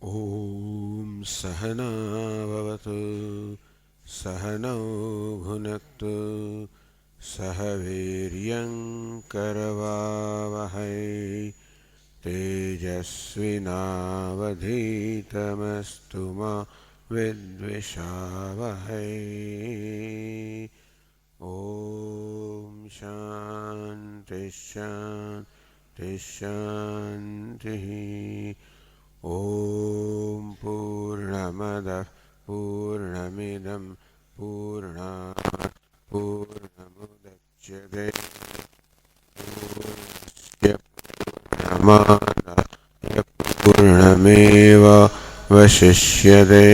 ॐ सहना भवतु सहनौ भुनक्तु सह वीर्यं करवावहै तेजस्विनावधीतमस्तु मा विद्विषावहै। ॐ शान्ति शान्ति शान्तिः। ॐ पूर्णमदः पूर्णमिदं पूर्णात् पूर्णमुदच्यते पूर्णस्य पूर्णमादाय पूर्णमेवावशिष्यते।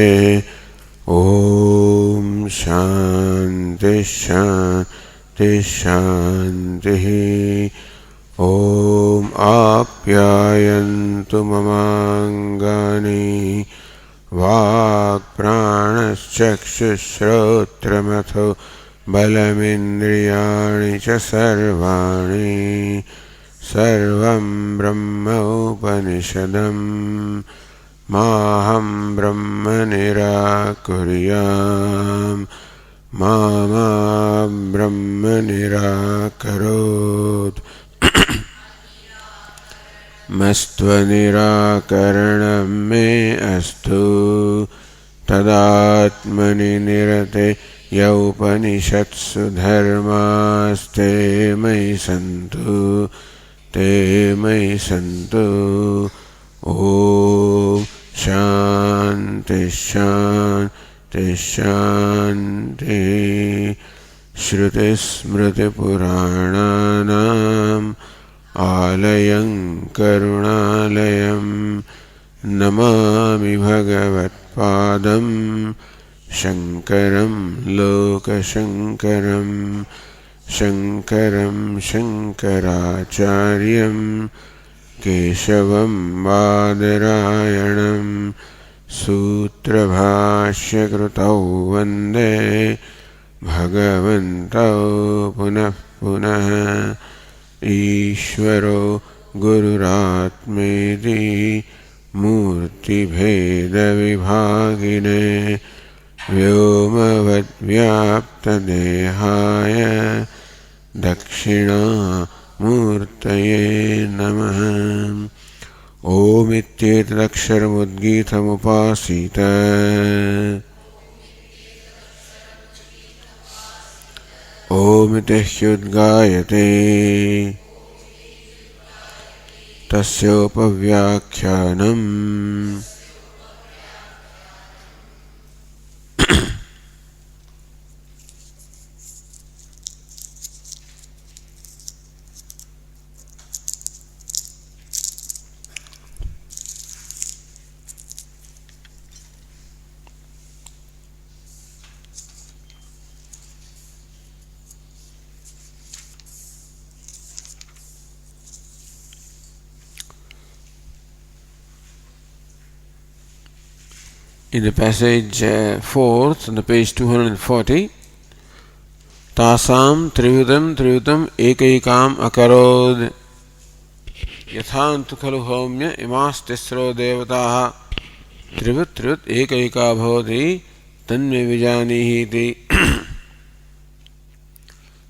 ॐ शान्ति शान्ति शान्तिः। ॐ आप्यायन्तु ममाङ्गानि वाक्प्राणश्चक्षुश्रोत्रमथो बलमिन्द्रियाणि च सर्वाणि सर्वं ब्रह्म उपनिषदं माहं ब्रह्म निराकुर्याम् मा ब्रह्म निराकरोत्। मस्त्वनिराकरणं मे अस्तु तदात्मनि निरते यौपनिषत्सु धर्मास्ते मयि सन्तु ते मयि सन्तु। ॐ शान्ति शान्ति शान्तिः। श्रुतिस्मृतिपुराणानाम् आलयं करुणालयं नमामि भगवत्पादं शङ्करं लोकशङ्करं शङ्करं शङ्कराचार्यं केशवं बादरायणं सूत्रभाष्यकृतौ वन्दे भगवन्तौ पुनः पुनः। ईश्वरो गुरुरात्मेति मूर्तिभेदविभागिने व्योमवद्व्याप्तदेहाय दक्षिणामूर्तये नमः। ओमित्येतदक्षरमुद्गीतमुपासीत ओमिति ह्युद्गायते तस्योपव्याख्यानम्। In the passage 4th on the page 240, तासाम त्रिविधम एकैकाम अकरोद यथान्तु खलु हौम्य इमास्तिस्रो देवताः त्रिवृत् एकैका भवति तन्मे विजानीहि।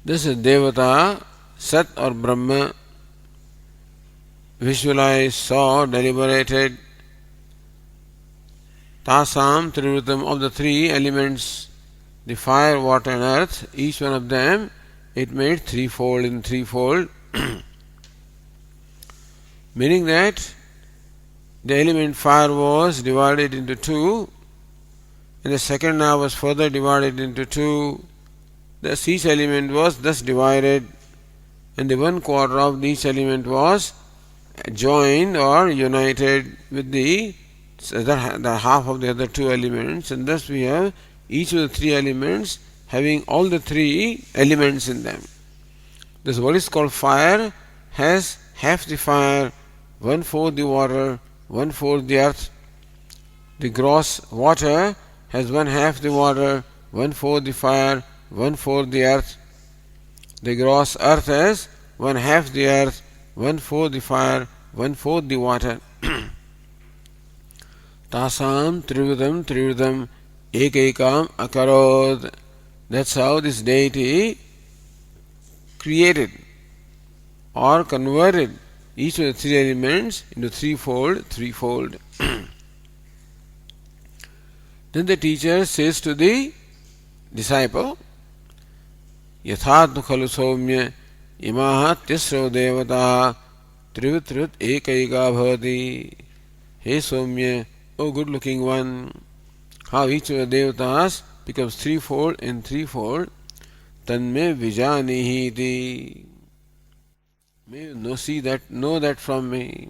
This is Devata, Sat or Brahma, visualized, saw, deliberated. Tasam Trivritam, of the three elements, the fire, water and earth, each one of them, it made threefold in threefold. Meaning that the element fire was divided into two, and the second now was further divided into two. Thus each element was thus divided, and the one quarter of each element was joined or united with the half of the other two elements, and thus we have each of the three elements having all the three elements in them. This what is called fire has half the fire, 1/4 the water, 1/4 the earth. The gross water has 1/2 the water, 1/4 the fire, 1/4 the earth. The gross earth has 1/2 the earth, 1/4 the fire, 1/4 the water. Tasam Trividam Trividam Ekekam Akarod. That's how this deity created or converted each of the three elements into threefold. Then the teacher says to the disciple, Yathatma khalu saumya imaha tisro devata trivit ekaika bhavati. Hey Soumya, O good looking one, how each of the devatas becomes threefold and threefold. Tanme vijanihiti. May you know that from me.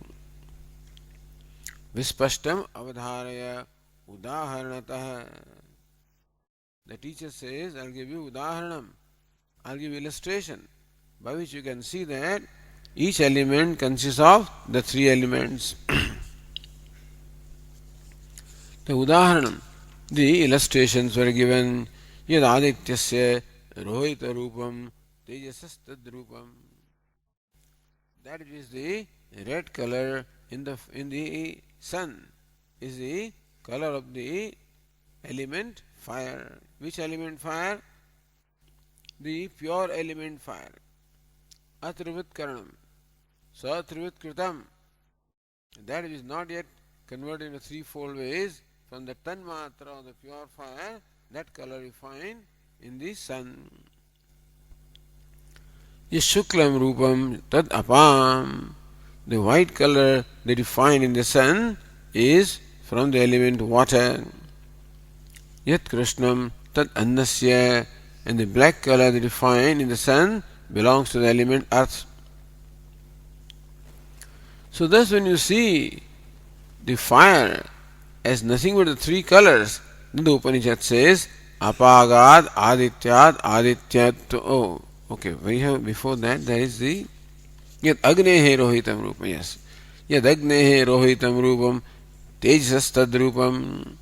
Vispashtam avadharaya udaharanatah. The teacher says, I'll give you udaharanam. I'll give you illustration by which you can see that each element consists of the three elements. The udaharanam, the illustrations were given. Yad adityasya rohita rupam tejasas tadrupam. That is the red color in the sun is the color of the element fire. Which element fire? The pure element fire. Atrivit karanam. Satrivit kritam. That is not yet converted in threefold ways from the tanmatra of the pure fire. That color you find in the sun. Shuklam rupam tad apam. The white color that you find in the sun is from the element water. Yat krishnam tad annasya. And the black color that you find in the sun belongs to the element earth. So thus when you see the fire as nothing but the three colors, then the Upanishad says apagad adityat adityat. Oh, okay, before that there is the Yad agnehe rohitam rupam. Yes. Yad agnehe rohitam rupam tejasas tadrupam.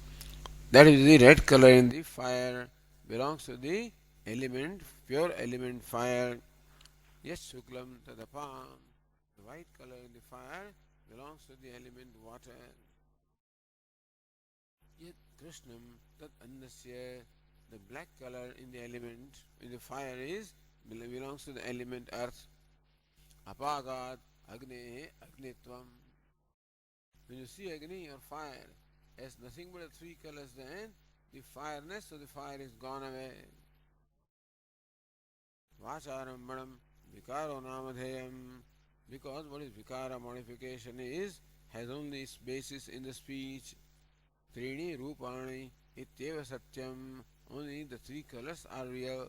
That is the red color in the fire belongs to the element, pure element fire. Yes, shuklam tadapam. The white color in the fire belongs to the element water. Yet krishnam tad annasya. The black color in the element, in the fire belongs to the element earth. Apagat agnehe agnitvam. When you see agni or fire as nothing but the three colors, then the fireness of the fire is gone away. Vacharambanam vikaro namadheyam. Because what is vikara modification has only its basis in the speech. Trini rupani ityeva satyam. Only the three colors are real.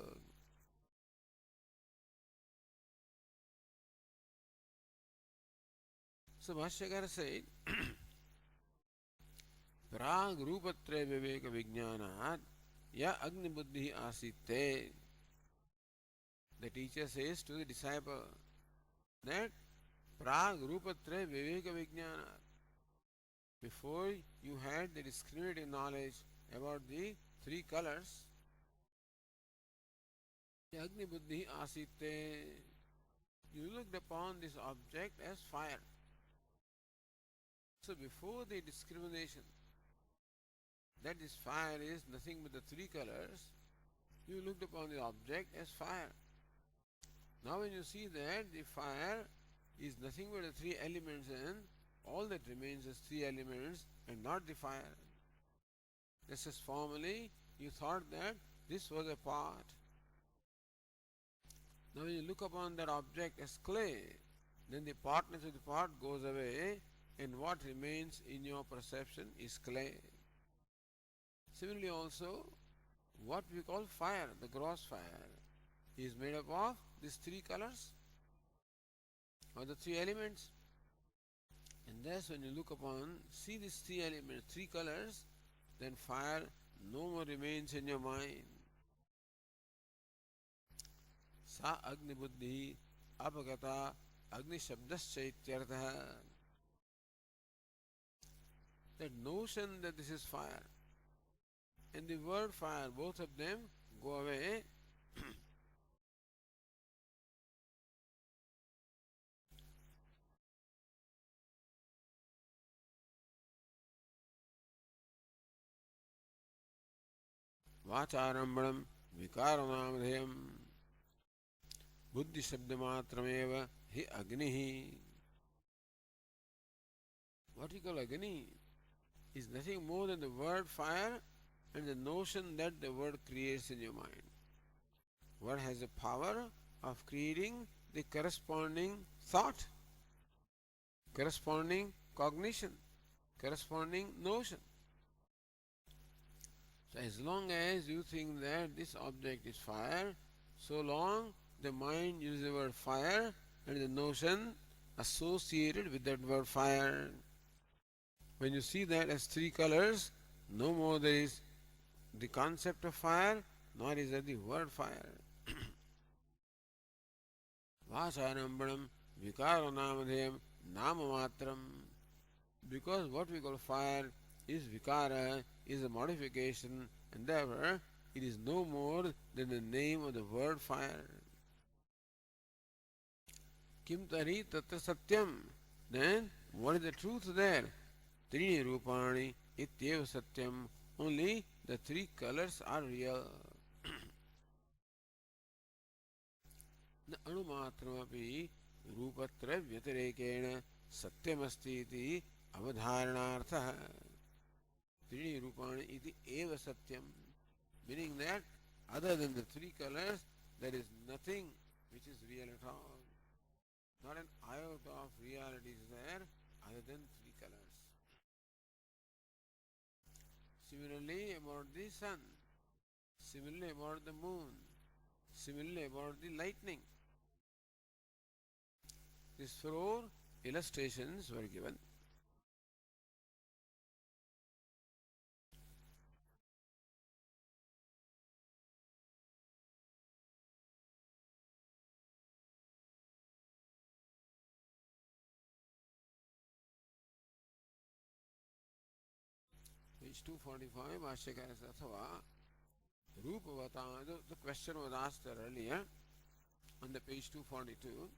So Bhashyakara said, Prag rupatre viveka vijnanat ya agni buddhi asite. The teacher says to the disciple that Prag rupatre viveka vijnanat. Before you had the discriminative knowledge about the three colors, agni buddhi asite. You looked upon this object as fire. So before the discrimination that this fire is nothing but the three colors, you looked upon the object as fire. Now when you see that the fire is nothing but the three elements, and all that remains is three elements and not the fire. This is formerly you thought that this was a part. Now when you look upon that object as clay, then the partness of the part goes away, and what remains in your perception is clay. Similarly also, what we call fire, the gross fire, is made up of these three colors or the three elements. And thus when you look upon, see these three elements, three colors, then fire no more remains in your mind. Sa agni buddhi abhagata agni shabdascha ityartha. That notion that this is fire and the word fire, both of them go away. वाचारंभणम विकारनामधेयम बुद्धि शब्द मात्रमेव हि अग्नि. What you call Agni is nothing more than the word fire and the notion that the word creates in your mind. Word has the power of creating the corresponding thought, corresponding cognition, corresponding notion. So as long as you think that this object is fire, so long the mind uses the word fire and the notion associated with that word fire. When you see that as three colors, no more there is the concept of fire, nor is there the word fire. Vasarambanam vikaranamadhyam namamatram. Because what we call fire is vikara, is a modification, and therefore it is no more than the name of the word fire. Kim tari tatra satyam. Then what is the truth there? Trini rupani ityeva satyam. Only the three colors are real. न अणुमात्रमपि रूपत्रय व्यतिरेकेण सत्यमस्ति इति अवधारणार्थः. त्रीणि रूपाणि इति एव सत्यम, meaning that other than the three colors there is nothing which is real at all. Not an iota of reality is there other than three colors. Similarly about the sun, similarly about the moon, similarly about the lightning. These four illustrations were given. Page 245, Bhashyakara says, Athava Rupavata. The question was asked earlier on the page 242.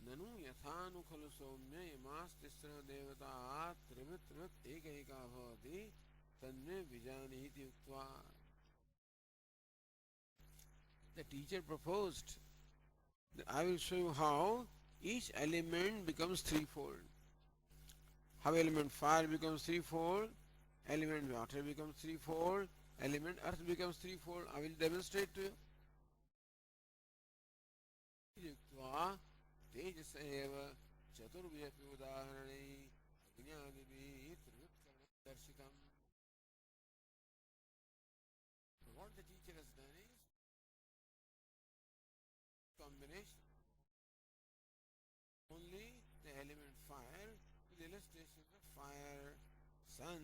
ननु यथानु खलु सौम्य यमास्तिस्र देवता त्रिवृत् त्रिवृत् एकैका भवति तन्मे विजानीति उक्त्वा. The teacher proposed that I will show you how each element becomes threefold. How element fire becomes threefold, element water becomes threefold, element earth becomes threefold. I will demonstrate to you. तेजस एव चतुर्भ्यपि उदाहरणे अग्न्यादिभिः त्रिवृत्करणं दर्शितम्. So what the teacher has done is combination. Only the element fire with illustrations of fire, sun,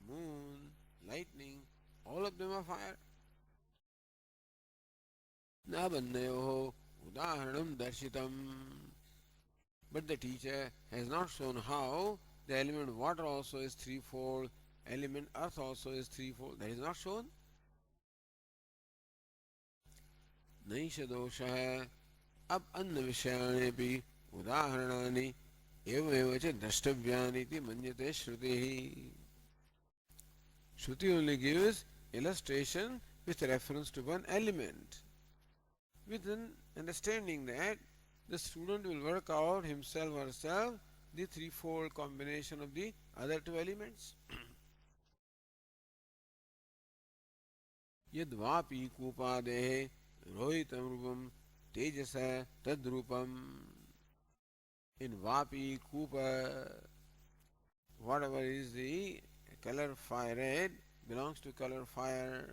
moon, lightning, all of them are fire. नाबन्नयोः udaharanam darshitam. But the teacher has not shown how the element water also is threefold, element earth also is threefold. That is not shown. Naisha doshah. अब अन्य विषयाणेपि उदाहरणानि एवमेव च द्रष्टव्यानि इति मन्यते श्रुतिः. Shruti only gives illustration with reference to one element, with an understanding that the student will work out himself or herself the threefold combination of the other two elements. Yadvapi kupadehe rohitam rupam tejasa tadrupam. In Vapi, Kupa, whatever is the color fire red belongs to color fire,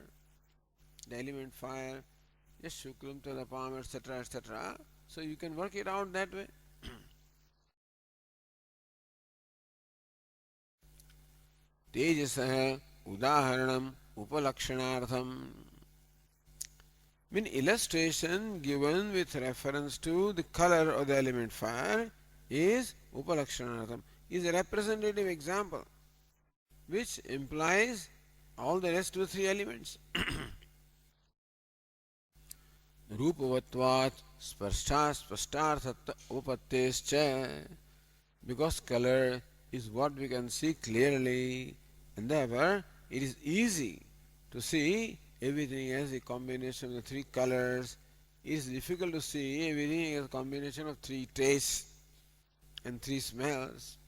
the element fire. Yes, Shuklam, Tadapam, etc., etc. So you can work it out that way. Tejasah udaharanam upalakshanartham. Mean illustration given with reference to the color of the element fire is upalakshanartham, is a representative example which implies all the rest of the three elements. Rupavatvat spashtarthatta upattescha. Because color is what we can see clearly, and therefore it is easy to see everything as a combination of the three colors. It is difficult to see everything as a combination of three tastes and three smells.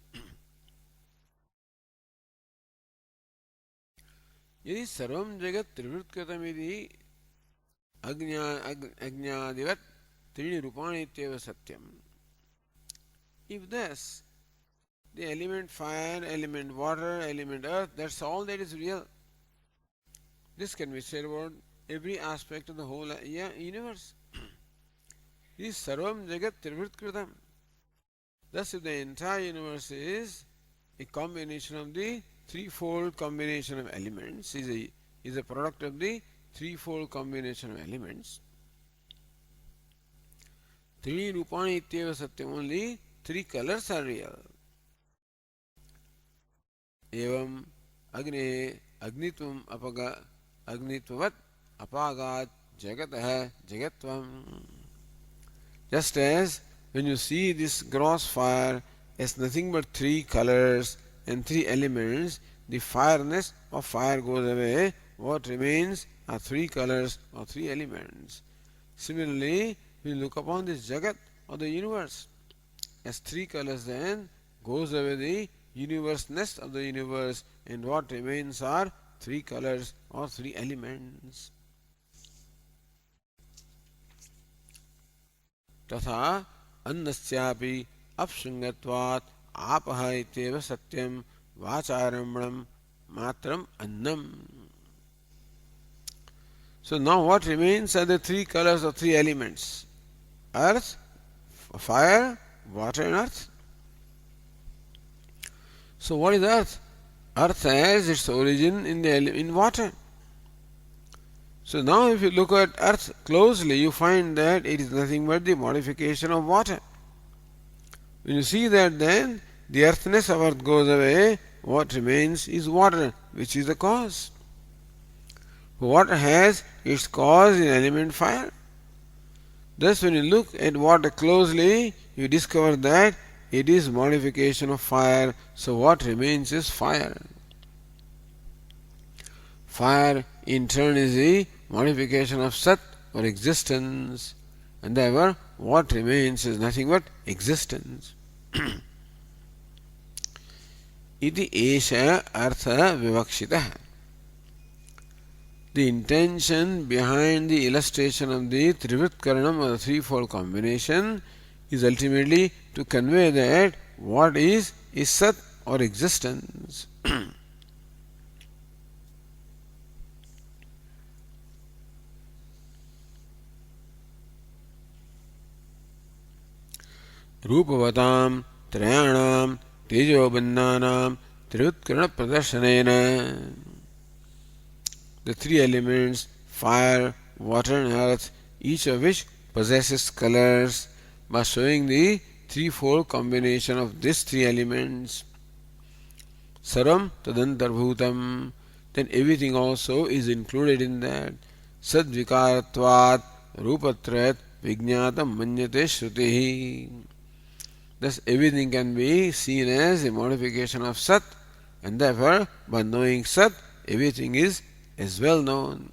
यदि सर्वं जगत् त्रिवृत्कृतमिति अज्ञादिवत् त्रीणि रूपाणि इत्येव सत्यम्. If thus the element fire, element water, element earth, that's all that is real. This can be said about every aspect of the whole universe. This sarvam jagat trivritkritam. Thus, if the entire universe is a combination of the threefold combination of elements, is a product of the threefold combination of elements. Three rupani ityeva satyam, only three colors are real. Evam agne agnitvam apaga agnitvavat apagat jagatah jagatvam. Just as when you see this gross fire as nothing but three colors and three elements, the fireness of fire goes away. What remains are three colors or three elements. Similarly, when you look upon this Jagat or the universe as three colors, then goes away the universeness of the universe, and what remains are three colors or three elements. तथा अन्नस्यापि अपशृंगत्वात् आपः इत्येव सत्यं वाचारम्भणं मात्रम् अन्नम्. So now what remains are the three colors or three elements: earth, fire, water and earth. So what is earth? Earth has its origin in water. So now if you look at earth closely, you find that it is nothing but the modification of water. When you see that, then the earthness of earth goes away. What remains is water, which is the cause. Water has its cause in element fire. Thus when you look at water closely, you discover that it is modification of fire. So what remains is fire. Fire in turn is the modification of Sat or existence, and therefore what remains is nothing but existence. Iti esha artha vivakshitah. The intention behind the illustration of the Trivritkaranam or the threefold combination is ultimately to convey that what is Sat or existence. रूपवतां त्रयाणां तेजोबन्धानां त्रिवृत्करण प्रदर्शनेन. The three elements, fire, water and earth, each of which possesses colors, by showing the threefold combination of these three elements. Sarvam tadantarbhutam, then everything also is included in that. Sadvikaratvat rupatrayat vijñātam manyate shruti. Thus everything can be seen as a modification of Sat, and therefore by knowing Sat, everything is as well known.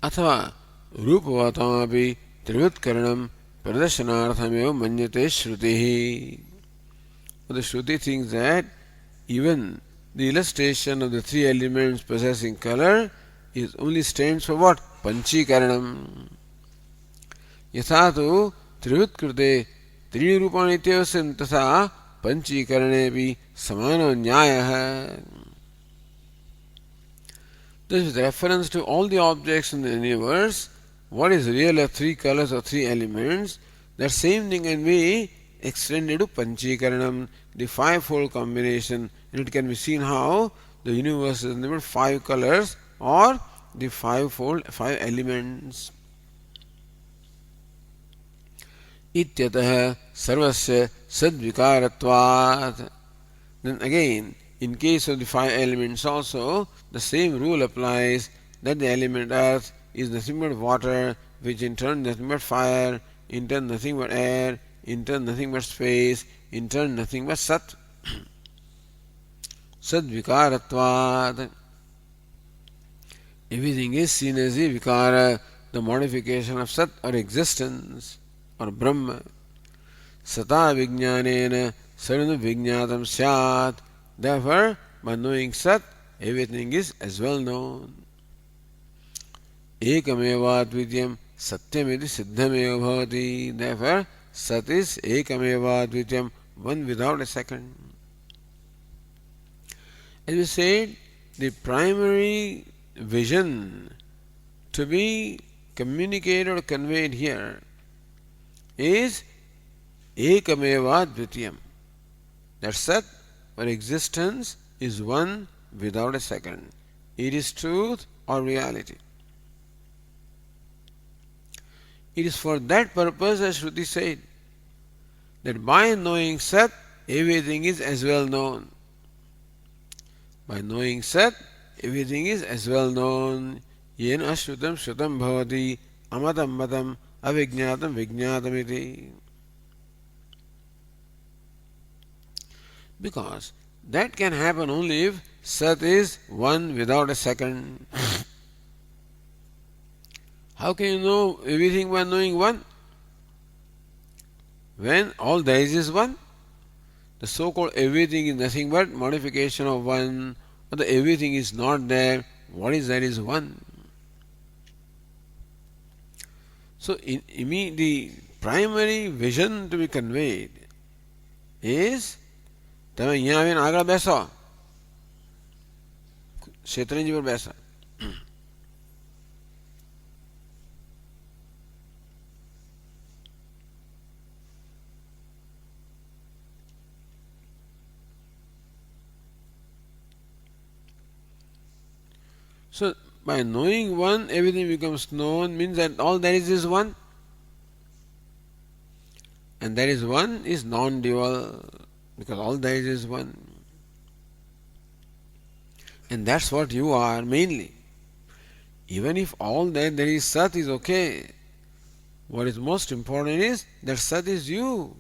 अथवा रूपवतामपि त्रिवृत्करणं प्रदर्शनार्थमेव मन्यते श्रुतिः. The Shruti thinks that even the illustration of the three elements possessing color is only stands for what? Panchikaranam. यथा तो त्रिवृत्कृते त्रीणि रूपाणि इत्येव सन् तथा पंचीकरणेऽपि समानो न्यायः. Thus, with reference to all the objects in the universe, what is real are three colors or three elements. That same thing can be extended to Panchikaranam, the fivefold combination, and it can be seen how the universe is numbered five colors or the five elements. Ityatah sarvasya sadvikaratvat. Then again, in case of the five elements also, the same rule applies, that the element earth is nothing but water, which in turn nothing but fire, in turn nothing but air, in turn nothing but space, in turn nothing but Sat. sadvikaratvat. Everything is seen as a vikara, the modification of sat or existence or Brahma. Sata vijnanena sarvam vijnatam syat. Therefore, by knowing sat, everything is as well known. Ekameva advityam satyamiti siddhameva bhavati. Therefore, sat is ekameva advityam, one without a second. As we said, the primary vision to be communicated or conveyed here is ekameva dvitiyam. That sat or existence is one without a second. It is truth or reality. It is for that purpose, as Shruti said, that by knowing sat, everything is as well known. By knowing sat, everything is as well known. Yen ashrutam shrutam bhavati, amatam matam, avijñātam vijñātam iti. Because that can happen only if sat is one without a second. How can you know everything by knowing one? When all there is one. The so-called everything is nothing but modification of one, or the everything is not there. What is there is one. So the primary vision to be conveyed is તમે અહીંયા આવીને આગળ બેસો, શેતરંજી પર બેસો. So, by knowing one, everything becomes known, means that all there is one. And that is one is non-dual, because all there is one. And that's what you are mainly. Even if all there is sat is okay, what is most important is that sat is you.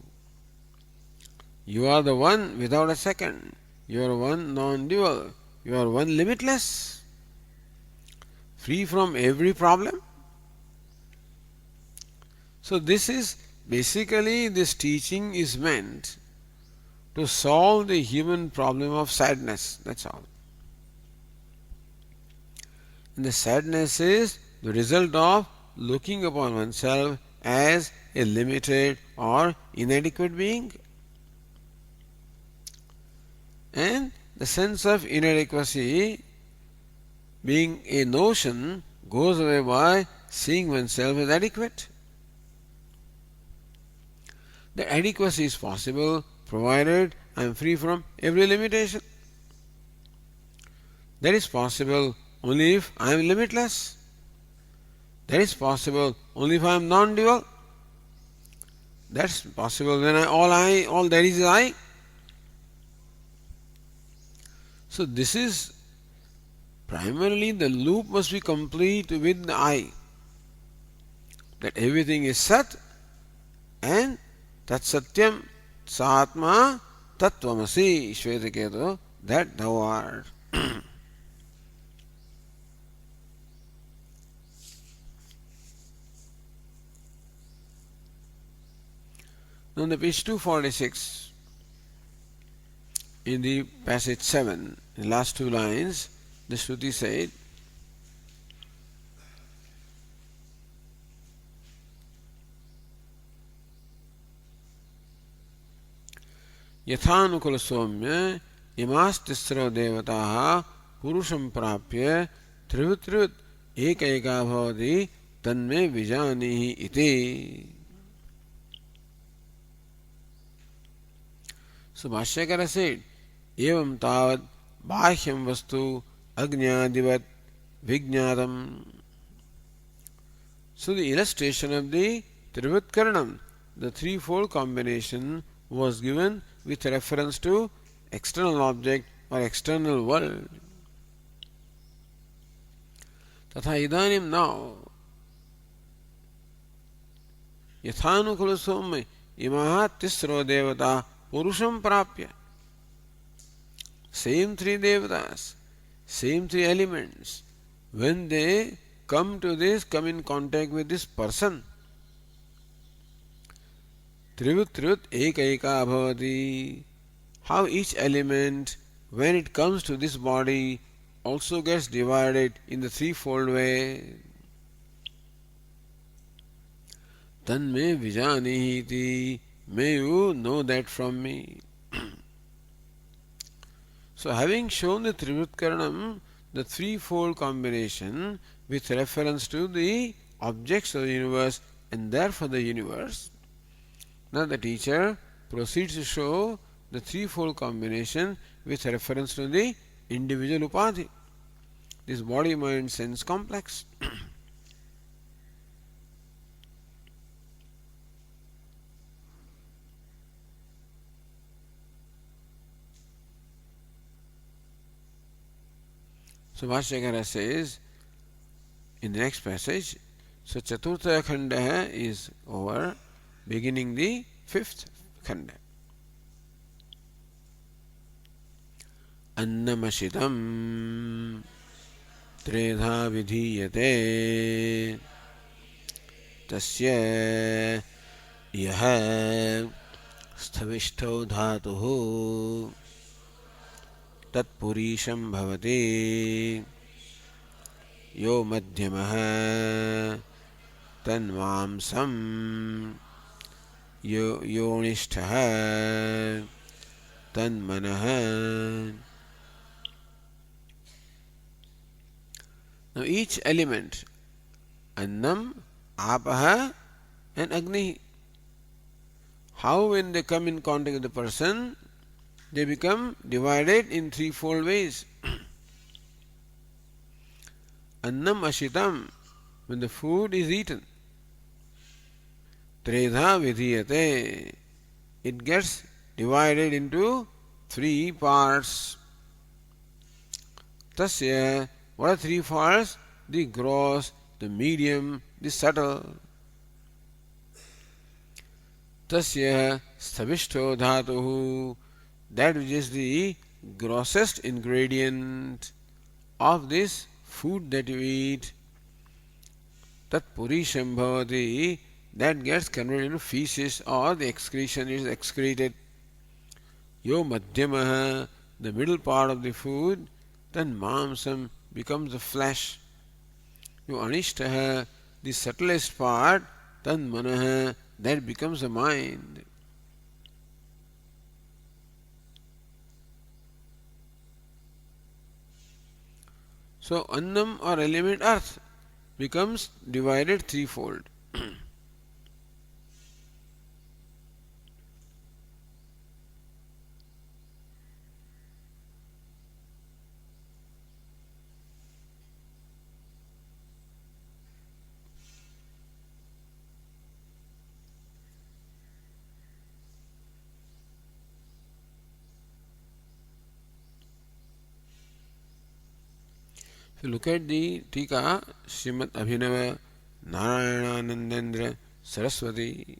You are the one without a second. You are one non-dual. You are one limitless. Free from every problem. So this is basically, this teaching is meant to solve the human problem of sadness. That's all. And the sadness is the result of looking upon oneself as a limited or inadequate being. And the sense of inadequacy, being a notion, goes away by seeing oneself as adequate. The adequacy is possible provided I am free from every limitation. That is possible only if I am limitless. That is possible only if I am non-dual. That's possible when all there is I. So this is primarily, the loop must be complete with the I. That everything is Sat and Tat Satyam Satma Tattvamasi Shvetaketu, that thou art. Now on the page 246, in the passage 7, in the last two lines, the Shruti said, यथानुकूल सौम्य इमास्तिस्रो देवताः पुरुषं प्राप्य त्रिवृत् एक एका भवति तन्मे विजानीहि इति. So Bhashyakara said, evam tāvat bāhyam vastu agnyādivat vijñātam. So the illustration of the Trivat Karanam, the threefold combination, was given with reference to external object or external world. Tatha idanim now, yathanukula somme imaha tisro devata purusham prapya. same three devatas, same three elements, when they come in contact with this person, Trivut Trivut Ekaika Bhavati, how each element, when it comes to this body, also gets divided in the threefold way. Tanme vijanihiti, may you know that from me. So, having shown the Trivutkaranam, the threefold combination with reference to the objects of the universe and therefore the universe, now the teacher proceeds to show the threefold combination with reference to the individual upadhi, this body, mind, sense complex. So Bhashyakara says in the next passage, so Chaturtha Khanda is over, beginning the fifth Khanda. Annamashitam Tredha Vidhiyate Tasya Yaha Sthavishthau Dhatuhu Tatpurisham Bhavati Yo Madhyamaha Tanvamsam Yonishtaha Tanmanaha. Now each element, Annam, Apaha and Agni, how when they come in contact with the person, they become divided in threefold ways. Annam ashitam, when the food is eaten. Tredha vidhiyate, it gets divided into three parts. Tasya, what are three parts? The gross, the medium, the subtle. Tasya sthavishto dhatuhu, that which is the grossest ingredient of this food that you eat. Tat purisham bhavati, that gets converted into feces or the excretion is excreted. Yo madhyamaha, the middle part of the food, then mamsam becomes the flesh. Yo anishtaha, the subtlest part, then manaha, that becomes the mind. So annam or element earth becomes divided threefold. If you look at the Tika, Srimad Abhinava Narayananandendra Saraswati,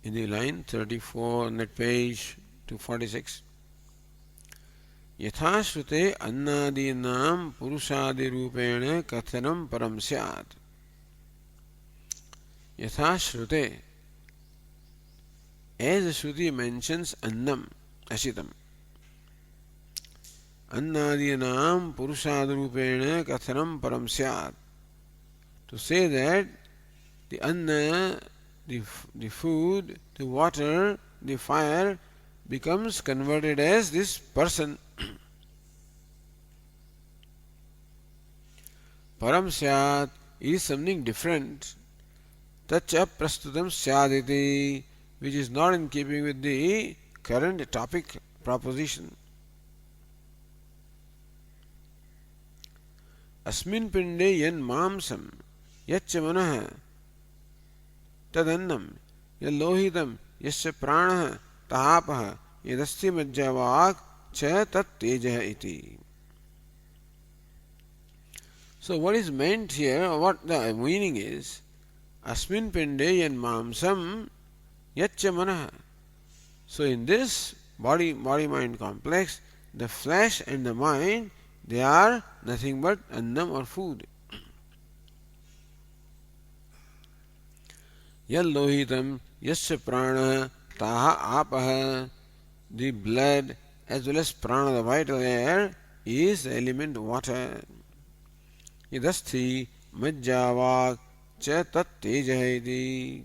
in the line 34 on that page 246, Yathashrute annadinam purushadi rupena kathanam param syat. Yathashrute, as the Shruti mentions annam, ashitam, annadinam purushadrupena kathanam param syat, to say that the anna, the food, the water, the fire becomes converted as this person. Param syat is something different. Tacha prastutam syaditi, which is not in keeping with the current topic proposition. Asmin pinde yan mamsam yaccha manah tadannam yallohitam yasya pranah tahapah yadasti majjavak cha tat tejah iti. So what is meant here, or what the meaning is, asmin pinde yan mamsam yaccha manah. So in this body mind complex, the flesh and the mind, they are nothing but annam or food. Yallohitam yasya prana taha apaha. The blood as well as prana, the vital air, is the element water. Yadasthi majjavak cha tat tejaheti.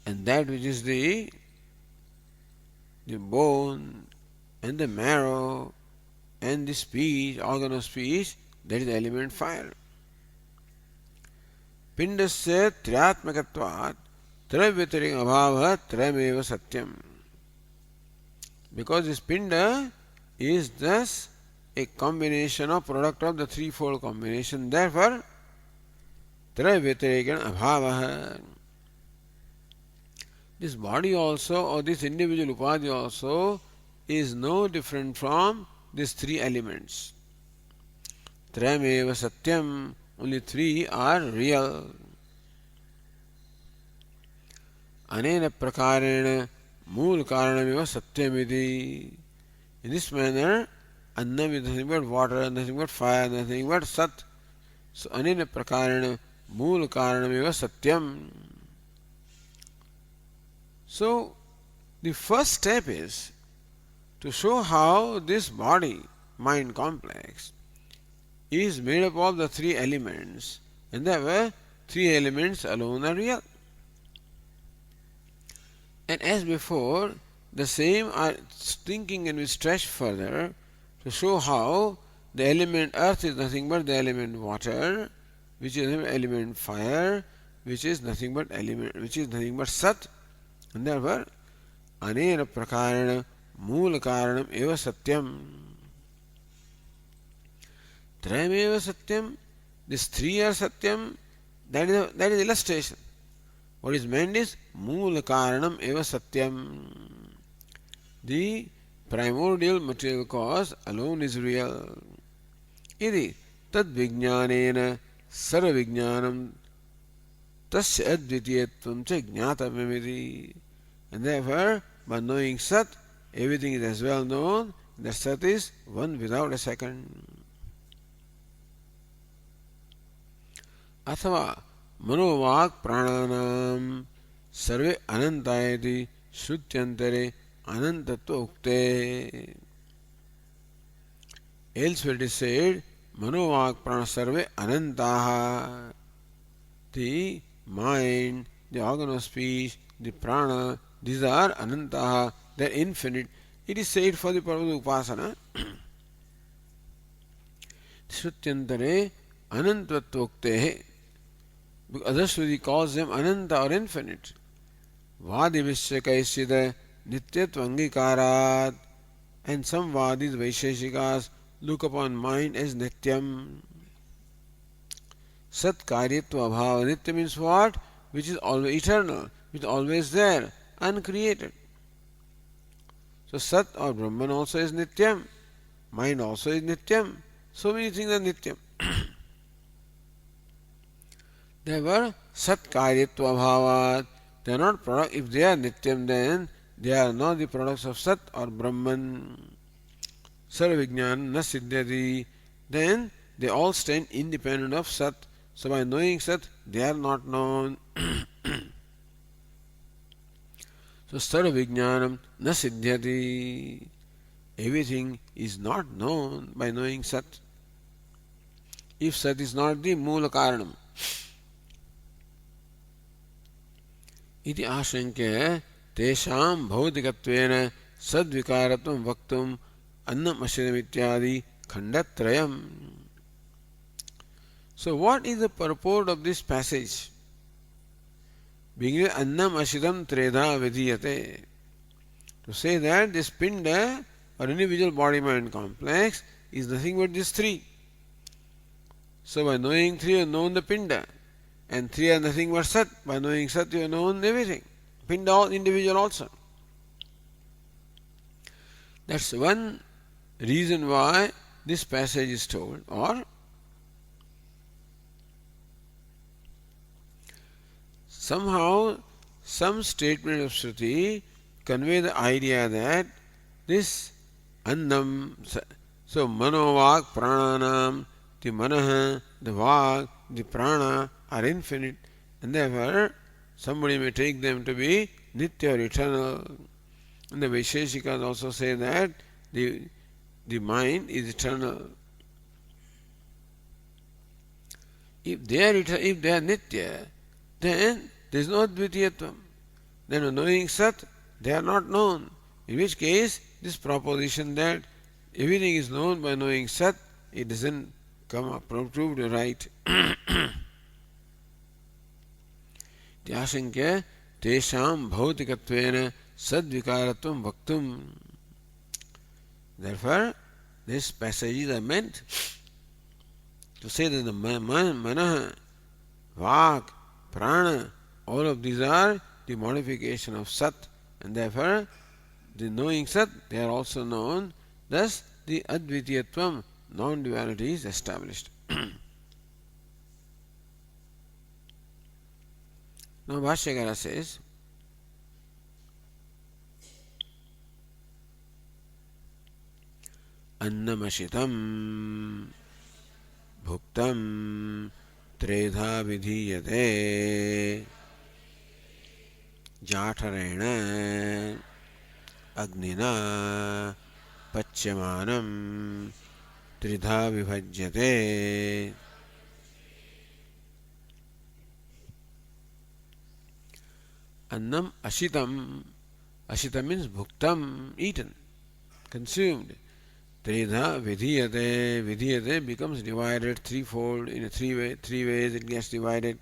And that which is the bone and the marrow and the speech, organ of speech, that is the element fire. Pindasya triatmakatvat travyatiring abhava trayameva satyam. Because this pinda is thus a combination of product of the threefold combination. Therefore, travyatirigan abhava. This body also, or this individual upadhi also, is no different from these three elements. Trayameva satyam, only three are real. Anena prakarena mool karanamiva satyamiti. In this manner, annam is nothing but water, nothing but fire, nothing but sat. So anena prakarena mool karanamiva satyam. So, the first step is to show how this body, mind complex, is made up of the three elements, and therefore three elements alone are real. And as before, the same thinking can be stretched further to show how the element earth is nothing but the element water, which is the element fire, which is nothing but sat. And therefore, anena prakarana mool karanam eva satyam. Trayameva satyam, this three are satyam, that is illustration. What is meant is mool karanam eva satyam. The primordial material cause alone is real. Iti tad vijnanena sarva vijnanam tasya advitiyatvam cha jnatavamiti. And therefore, by knowing Sat, everything is as well known, that Sat is one without a second. Athava manovak prananam sarve anantayati shrutyantare anantatva ukte. Elsewhere it is said, manovak prana sarve anantaha. The mind, the organ of speech, the prana, these are anantaha, they are infinite. It is said for the purpose of upasana. Shrutyantare anantvatvoktehe. Because other Shruti calls them ananta or infinite. Vadivishya kaisida nityatva. And some Vadis, Vaisheshikas, look upon mind as nityam. Sat karyatva abhava. Nitya means what? Which is always eternal, which is always there, uncreated. So Sat or Brahman also is nityam. Mind also is nityam. So many things are nityam. Therefore, Sat karyatva abhavat. They are not product. If they are nityam, then they are not the products of Sat or Brahman. Sarva vijnana na siddhyati. Then they all stand independent of Sat. So by knowing Sat, they are not known. So sarva vijnanam na siddhyati. Everything is not known by knowing Sat. If Sat is not the moola karanam. Iti ashankya tesham bhautikattvena sadvikaratvam vaktum annam ashidam ityadi khandatrayam. So what is the purport of this passage? Beginning with annam ashidam treda vidhiyate. To say that this pinda or individual body mind complex is nothing but these three. So by knowing three, you have known the pinda. And three are nothing but Sat. By knowing Sat, you have known everything. Pinda all individual also. That's one reason why this passage is told. Or somehow some statement of Shruti convey the idea that this annam, so manovak prananam, the manah, the vak, the prana are infinite, and therefore somebody may take them to be nitya or eternal. And the Vaisheshikas also say that the mind is eternal. If they are nitya, then there is no advitiyatvam. Then on knowing Sat, they are not known. In which case, this proposition that everything is known by knowing Sat, it doesn't come up proved right. Tyashankya tesham bhautikattvena sadvikaratvam vaktum. Therefore, these passages are meant to say that the manah, vak, prana, all of these are the modification of Sat, and therefore the knowing Sat, they are also known. Thus the advitiyatvam, non-duality, is established. Now Bhashyakara says, अन्नमशितं भुक्तं त्रेधा विधीयते जाठरेण अग्निना पच्यमानं त्रिधा विभज्यते. Annam ashitam. Ashita means bhuktam, eaten, consumed. Tridha vidhiyate. Vidhiyate becomes divided threefold. In three ways it gets divided.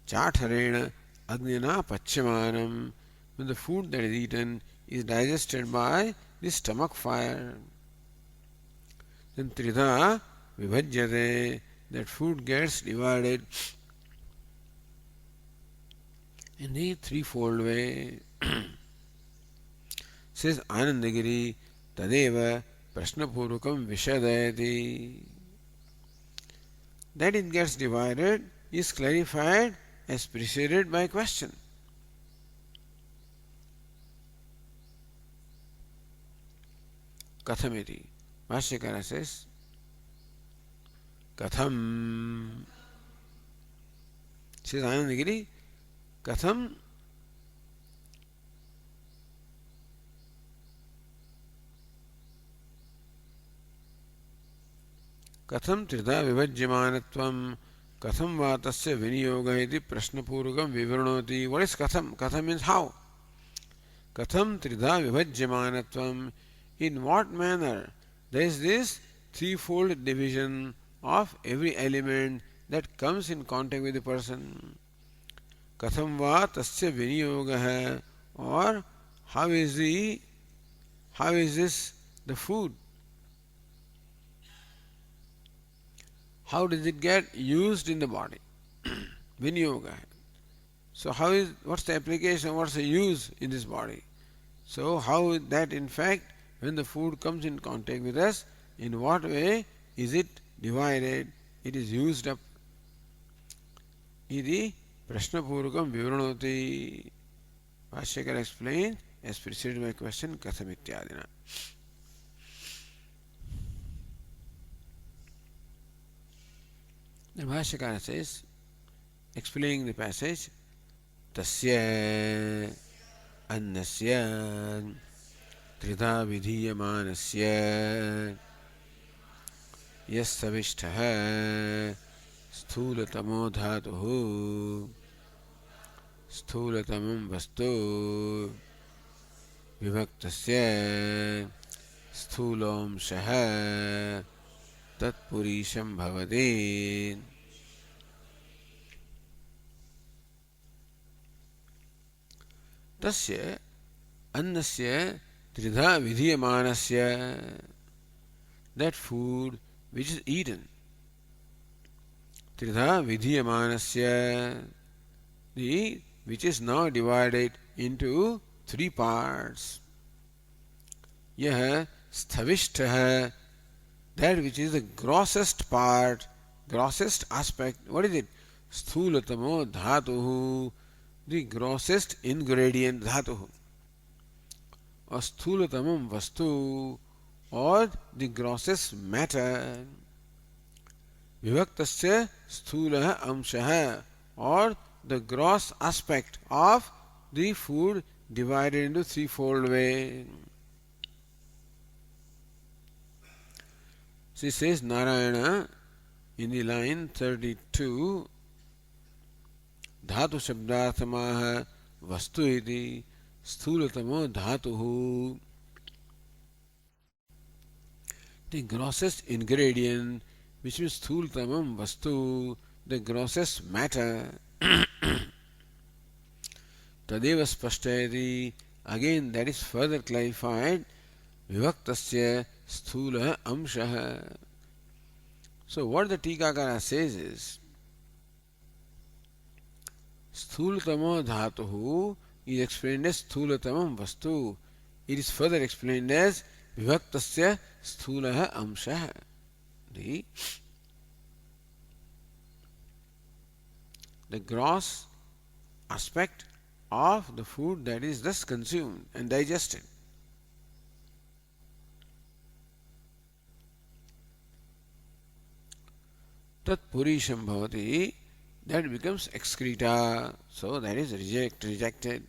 Chatharena agnina pachyamanam. When the food that is eaten is digested by the stomach fire. Then tridha vibhajyate. That food gets divided in the threefold way. Says Anandagiri, Tadeva Prashnapurukam Vishadayati. That it gets divided is clarified as preceded by question. Kathamiti. Bhashyakara says, Katham. Says Anandagiri, Katham Katham trida vibhajyamanatvam Katham vatasya viniyoga iti prashnapurukam vivranoti. What is Katham? Katham means how. Katham trida vibhajyamanatvam. In what manner there is this threefold division of every element that comes in contact with the person. Katham va tasya viniyogah, or how is this the food? How does it get used in the body? Vinyoga. So what's the application, what's the use in this body? So how that in fact when the food comes in contact with us, in what way is it divided, it is used up? Iti Prashnapurukam Vivranoti. Bhashyakara explains as preceded by question Katham ityadina. The Bhashyakara says, explaining the passage, Tasya annasya tridha vidhiyamanasya yassavishtaha स्थूलतमो धातुः स्थूलतमं वस्तु विभक्तस्य स्थूलोंशः तत्पुरीशं भवति. तस्य अन्नस्य त्रिधा विधीयमानस्य, that food which is eaten, Tridha vidhiyamanasya, which is now divided into three parts. Yah sthavishtha, that which is the grossest part, grossest aspect. What is it? Sthulatamo dhatuhu, the grossest ingredient dhatuhu. or sthulatamam vastu, or the grossest matter. Vivaktasya sthula amshaha, or the gross aspect of the food divided into threefold way. She says Narayana in the line 32, Dhatu Shabdarthamaha Vastu iti Sthulatamo Dhatuhu. The grossest ingredient, which means Sthulatamam Vastu, the grossest matter. Tadeva Spashtayati, again that is further clarified, Vivaktasya Sthula Amshaha. So what the Tikakara says is, Sthulatamo Dhatuhu is explained as Sthulatamam Vastu. It is further explained as Vivaktasya Sthulaha Amshaha. The gross aspect of the food that is thus consumed and digested. Tat purisham bhavati, that becomes excreta, so that is rejected.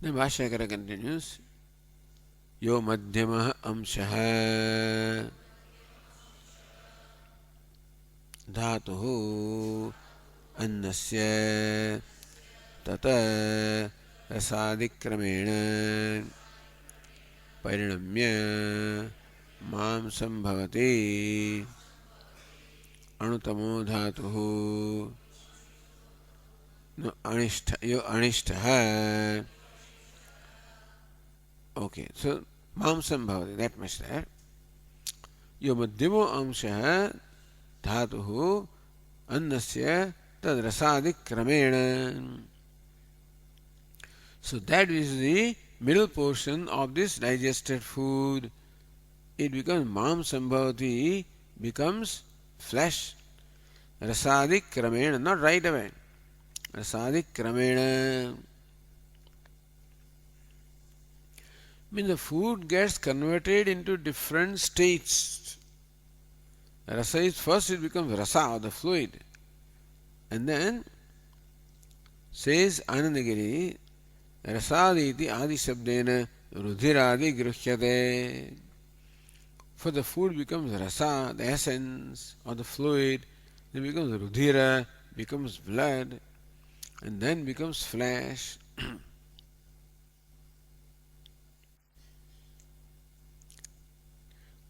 Then Bhashyakara continues, Yo madhyamah amshaha dhatuhu annasya tata rasadikramena परिणम्य मांसं भवति अणुतमो धातुः यो अनिष्टः. Okay, so मांसं भवति, that much there. यो मध्यमो अंशः धातुः अन्नस्य तद् रसादिक्रमेण. So that is the middle portion of this digested food. It becomes mamsam bhavati, becomes flesh. Rasadik kramena, not right away. Rasadik kramena means the food gets converted into different states. Rasa is first, it becomes rasa, or the fluid, and then says Anandagiri, Rasaditi adi shabdena rudhiradi grushyate. For the food becomes rasa, the essence or the fluid, then becomes rudhira, becomes blood, and then becomes flesh.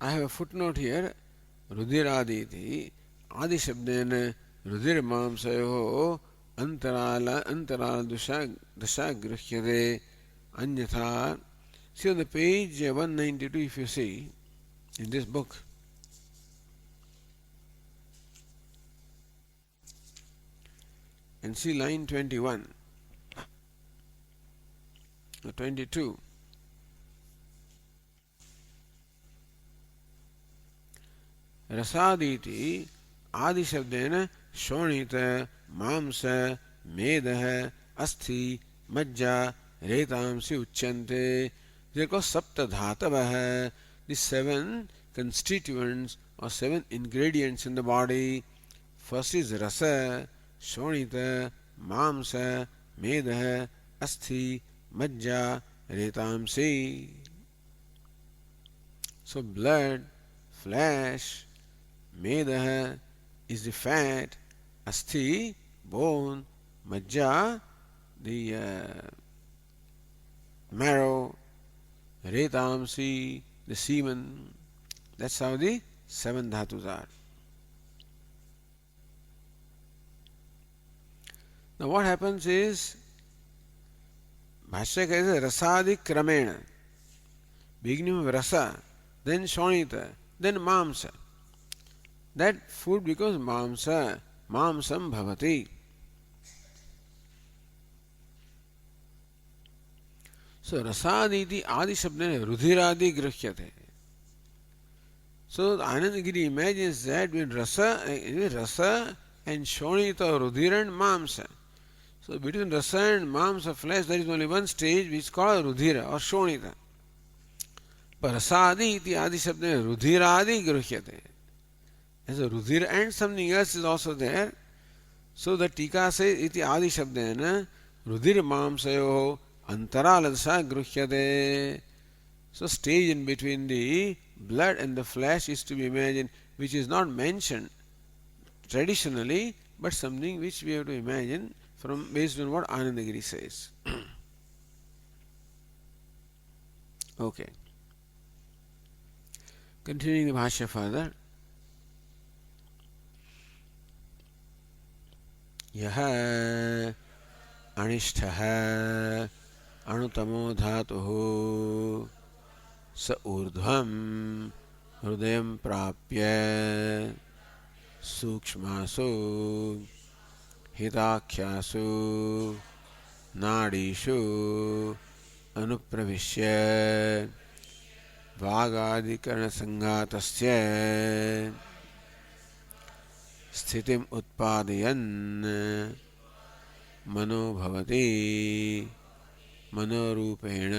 I have a footnote here. Rudhiraditi adi shabdena rudhir mamsayo Antarala dasha grushyate anyatha. See on the page 192, if you see in this book, and see line 21 or 22. Rasaditi adi shabdena shonita मांस मेदः अस्थि मज्जा रेतांसि उच्यन्ते. They call sapta dhatavah, the 7 constituents or 7 ingredients in the body. First is rasa, shonita, mamsa, medah, asthi, majja, retamsi. So blood, flesh, medah is the fat, asthi, bone, majja, the marrow, retamsi, the semen. That's how the 7 dhatus are. Now what happens is, Bhashyaka is rasadi kramena. Beginning with rasa, then shonita, then mamsa. That food becomes mamsa, mamsam bhavati. So rasaditi adi shabdena rudhiradi grushyate. So Anandagiri imagines that when rasa and Shonita, Rudhira and Mamsa. So between rasa and mamsa flesh there is only one stage which is called Rudhira or Shonita. But rasadi iti adi shabda Rudhiradi gruhyate. As a Rudhira and something else is also there. So the Tika says iti adi shabdena Rudhir mamsayo antaraladasa gruhyate. So stage in between the blood and the flesh is to be imagined, which is not mentioned traditionally, but something which we have to imagine from based on what Anandagiri says. Okay. Continuing the Bhashya further. Yaha anishtha anutamo dhatuhu sa urdhvam hrudayam prapya sukshmasu हिताख्यासु नाडीषु अनुप्रविश्य वागादिकरणसंघातस्य स्थितिम् उत्पादयन् मनो भवति मनोरूपेण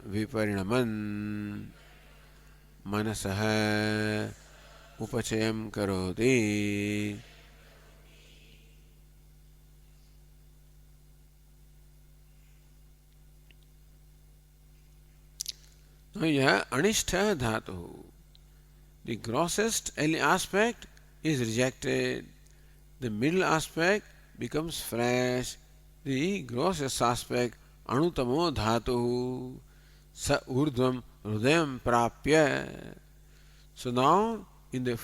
विपरिणमन् मनसः उपचयं करोति. Now here anishtha dhatu, the grossest aspect is rejected, the middle aspect becomes fresh, the grossest aspect anutamo dhatu sa urdhvam hrudayam prapya. So now in the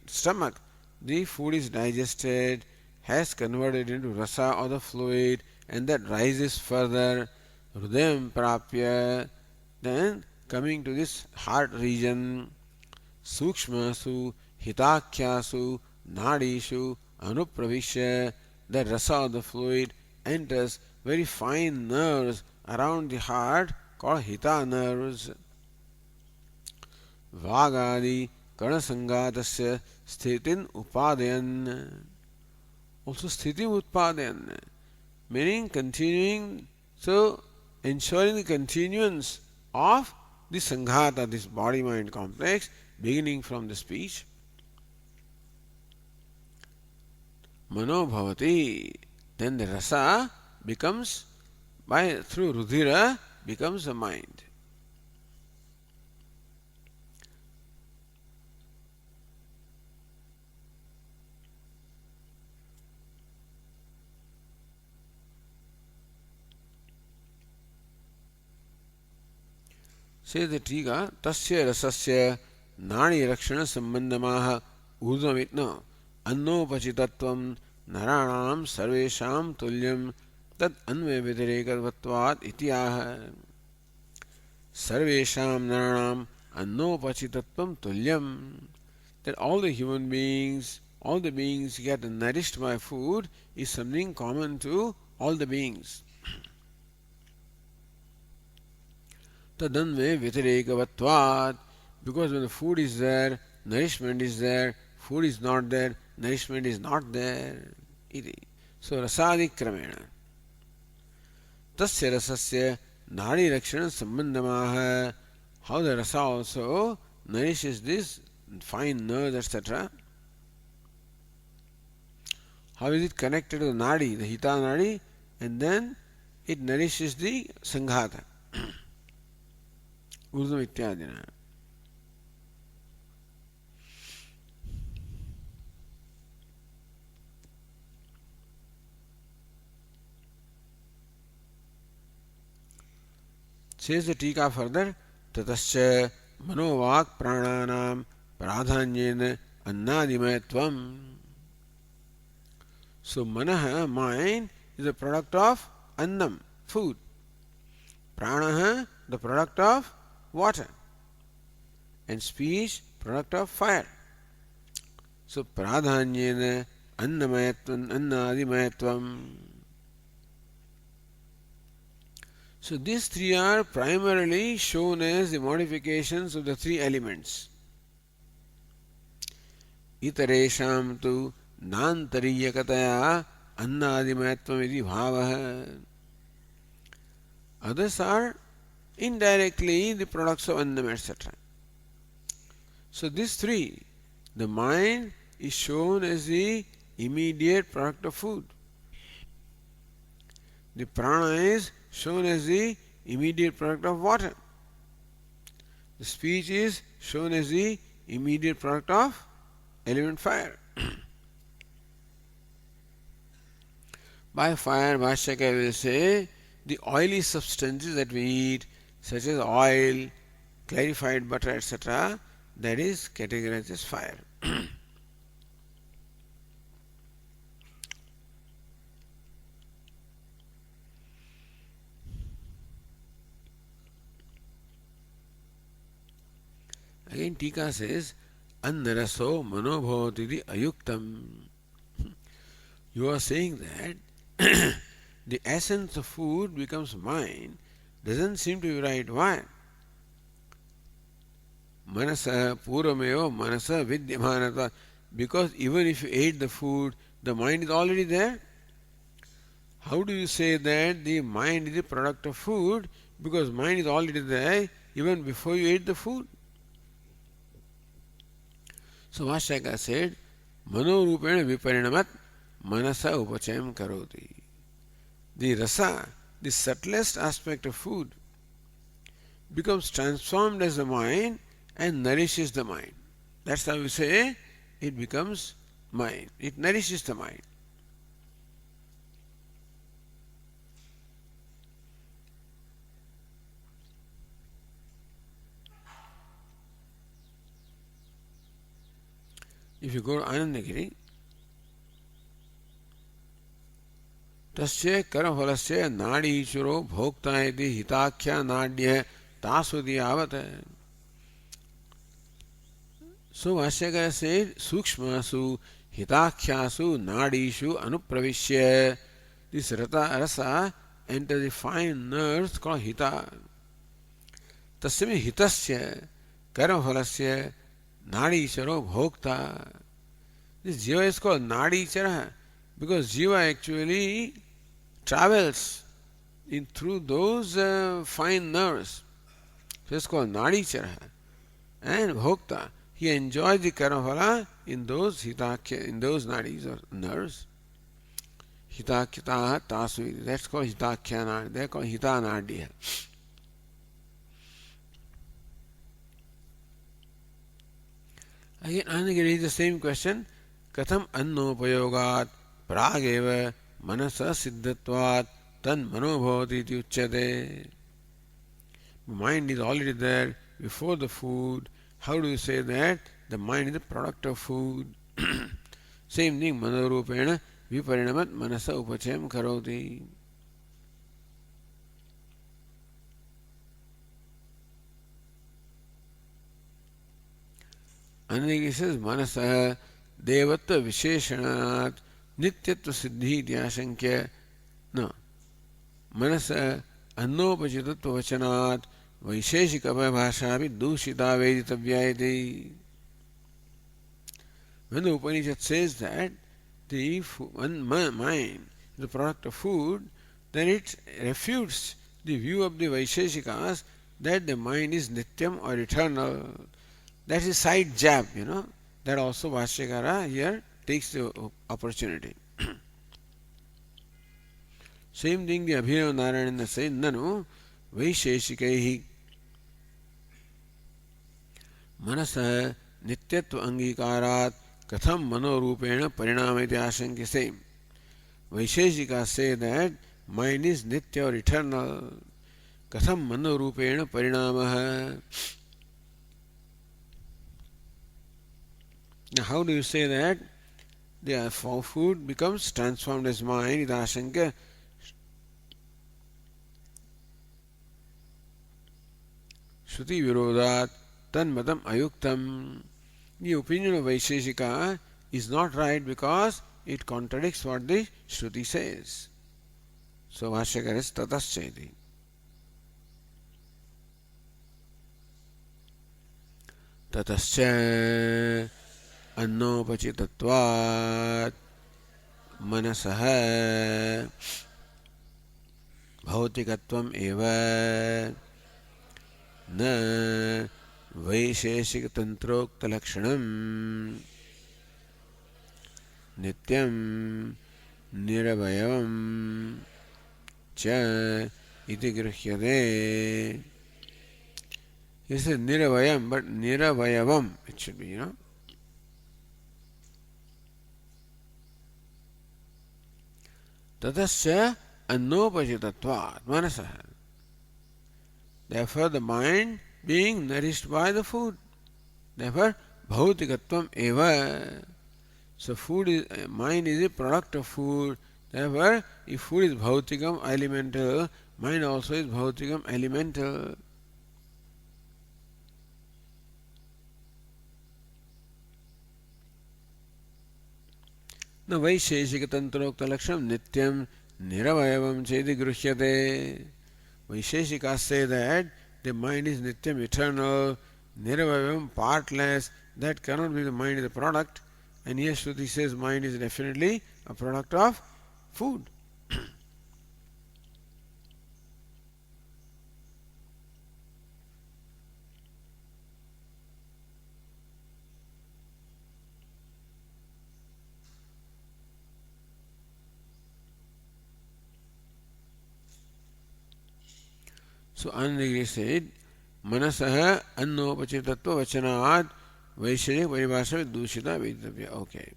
stomach the food is digested, has converted into rasa or the fluid, and that rises further, hrudayam prapya, then coming to this heart region, sukshmasu hitakyasu nadishu anupravishya, the rasa or the fluid enters very fine nerves around the heart called hita nerves. Vagadi Kanasangatasya Sthitin Upadayan. Also Sthitim Utpadayan, meaning continuing, so ensuring the continuance of the Sanghata, this body mind complex, beginning from the speech. Mano Bhavati, then the rasa becomes, through Rudhira, becomes the mind. Says the Tika, Tasya rasasya nani rakshana sambandamaha urdhvamitna annopachitatvam naranam sarvesham tulyam tad anve vitirekatvatvat ityaha. Sarvesham naranam annopachitatvam tulyam, that all the human beings, all the beings get nourished by food is something common to all the beings. Tadanve vitirekatvat, because when the food is there, nourishment is there, food is not there, nourishment is not there. So rasadi kramena. Tasya rasasya nadi rakshana sambandamaha, how the rasa also nourishes this fine nerves, etc. How is it connected to the nadi, the hita nadi, and then it nourishes the sanghata. Urdhvam ityadina. Says the Tika further, tatascha manovak prananam pradhanyena annadimayatvam. So manaha, mind, is a product of annam, food. Pranaha, the product of water, and speech, product of fire. So pradhanyena annamayatvam annadimayatvam. So these three are primarily shown as the modifications of the three elements. इतरेषां तु नान्तरीयकतया अन्नादिमयत्वमिति भावः. Others are indirectly the products of annam, etc. So these three, the mind is shown as the immediate product of food. The prana is shown as the immediate product of water. The speech is shown as the immediate product of element fire. By fire, Bhashyaka will say the oily substances that we eat, such as oil, clarified butter, etc., that is categorized as fire. Again, Tika says, Annaraso manobhavati ayuktam. You are saying that the essence of food becomes mine. Doesn't seem to be right. Why? Manasa purameo manasa vidyamanata. Because even if you ate the food, the mind is already there. How do you say that the mind is the product of food? Because mind is already there even before you ate the food. So Vashyaka said, Manorupena viparinamat manasa upachayam karoti. The rasa, the subtlest aspect of food, becomes transformed as the mind and nourishes the mind. That's how we say it becomes mind. It nourishes the mind. If you go to Anandagiri, तस्य कर्मफलस्य नाडीचुरो भोक्ता इति हिताख्या नाड्य तासुदि आवत. So Vashyakara said, Sukshmasu hitakhyaasu nadishu anupravisya. This rasa enters the fine nerves called hita. Tasya hitasya karmafalasya nadicharo bhokta. This jiva is called nadichara because jiva actually travels in through those fine nerves. So it's called nadichara. And bhokta, he enjoys the karmaphala in those hitakya, in those nadis or nerves. Hitakyataha tasu, that's called hitakya nadi, they're called hita nadiya. Again, Anandagiri is the same question. Katham annopayogat prageva manasa siddhatvat tan manobhavati iti uchyate. Mind is already there before the food. How do you say that? The mind is the product of food. Same thing, manorupena viparinamat manasa upachayam karoti. Anandagiri says, manasa devatva visheshanat nityatva siddhi iti ashankya. No. Manasa अन्नोपचितत्व वचनात् वैशेषिक भाषा भी दूषिता वेदितव्या इति. When the Upanishad says that the mind is the product of food, then it refutes the view of the Vaisheshikas that the mind is nityam or eternal. That is side jab, That also Vashyakara here takes the opportunity. Same thing the Abhinav Narayana says, Nanu Vaisheshikaihi Manasa Nityatva Angikarat Katham Manorupena Parinama iti Ashanki. Same. Vaisheshika say that mind is Nitya or eternal. Katham Manorupena Parinamaha. Now how do you say that? The food becomes transformed as mind, iti Ashanka. Shruti virodat tanmatam ayuktam. The opinion of Vaisheshika is not right because it contradicts what the Shruti says. So Vashyakara is tatascheti. Tatascha अन्नोपचितत्वात् मनसः भौतिकत्वम् एव न वैशेषिकतन्त्रोक्तलक्षणम् नित्यं निरवयवम् च इति गृह्यते. He says niravayam, but niravayavam it should be, Tatasya annopachitattvat manasah. Therefore, the mind being nourished by the food. Therefore, bhautikatvam eva. So, mind is a product of food. Therefore, if food is bhautikam, elemental, mind also is bhautikam, elemental. न वैशेषिक तंत्रोक्त लक्षण नित्यम निरवयवम चेति गृह्यते. Vaisheshika say that the mind is nityam, eternal, niravayavam, partless. That cannot be the mind is the product. And here Shruti says mind is definitely a product of food. So Anandagiri said, Manasaha annopachitattva vachanāt vaisheshik paribhasa dushita veditavya. Okay.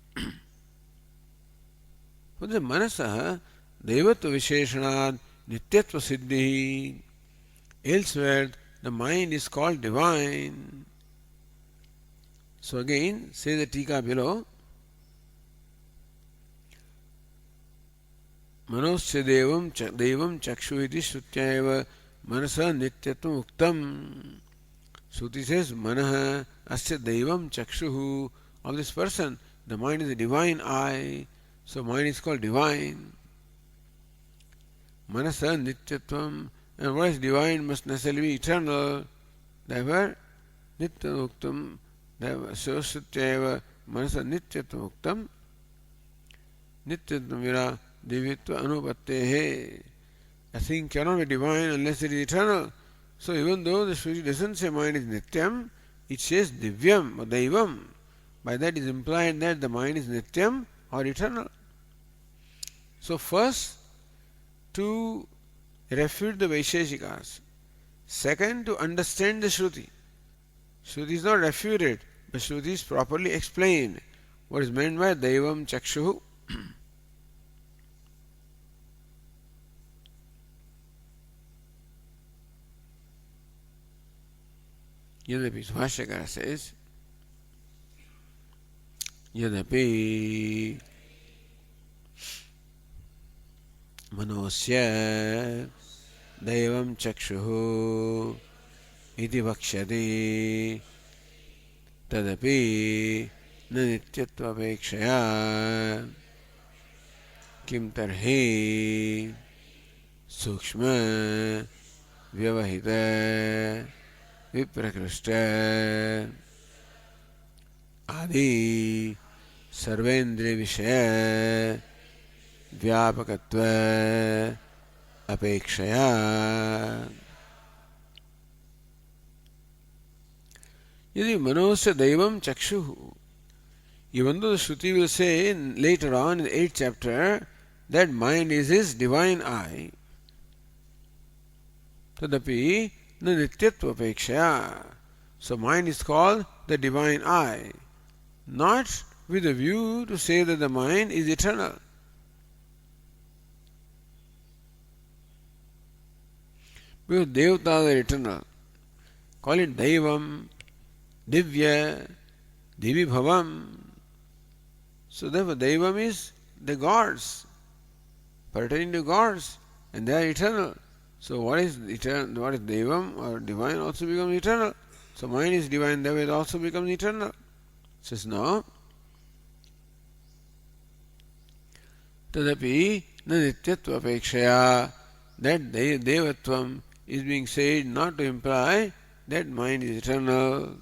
For the Manasaha devatva visheshanāt nityatva siddhi. Elsewhere the mind is called divine. So again, say the tika below. Manosya devam chakshu iti shrutyaiva Manasa nityatvam uktam. Shruti says, Manaha asya devam chakshuhu. Of this person, the mind is a divine eye. So mind is called divine. Manasa nityatvam. And what is divine must necessarily be eternal. Therefore, nityatvam uktam. Therefore, so shrutyaiva manasa nityatvam uktam. Nityatvam vira divitva anupattehe. A thing cannot be divine unless it is eternal. So even though the Shruti doesn't say mind is nityam, it says divyam or daivam. By that is implied that the mind is nityam or eternal. So first, to refute the Vaisheshikas. Second, to understand the Shruti. Shruti is not refuted, but Shruti is properly explained. What is meant by daivam chakshuhu? Yadapi, Bhashyakara says, Yadapi manosya daivam chakshuhu iti vakshati tadapi na nityatva apekshaya kim tarhi sukshma vyavahita विप्रकृष्ट आदि सर्वेन्द्रिय विषय व्यापकत्व अपेक्षया. यदि मनोस्य दैवम चक्षुः, even though the Shruti will say later on in the 8th chapter that mind is his divine eye, tadapi na nityatva apekshaya. So mind is called the divine eye, not with a view to say that the mind is eternal. Because devatas are eternal. Call it daivam, divya, divibhavam. So therefore daivam is the gods, pertaining to gods, and they are eternal. So what is eternal? What is devam or divine also becomes eternal. So mind is divine, therefore it also becomes eternal. Says no. Tadapi na nityatva apekshaya. That devatvam is being said not to imply that mind is eternal.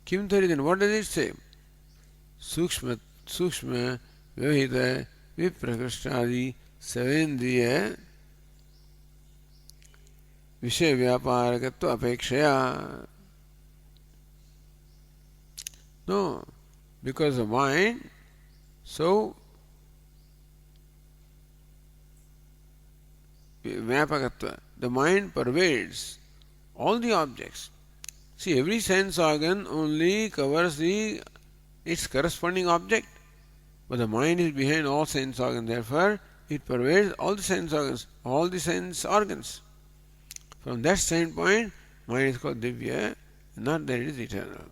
Kim Thari, then what does it say? सूक्ष्म सूक्ष्म व्यवहित विप्रकृष्टादि सर्वेन्द्रिय विषय व्यापारकत्व अपेक्षया. No, because of mind, so vyapakatva, the mind pervades all the objects. See, every sense organ only covers its corresponding object, but the mind is behind all sense organs. Therefore, it pervades all the sense organs, all the sense organs. From that standpoint, mind is called Divya, not that it is eternal.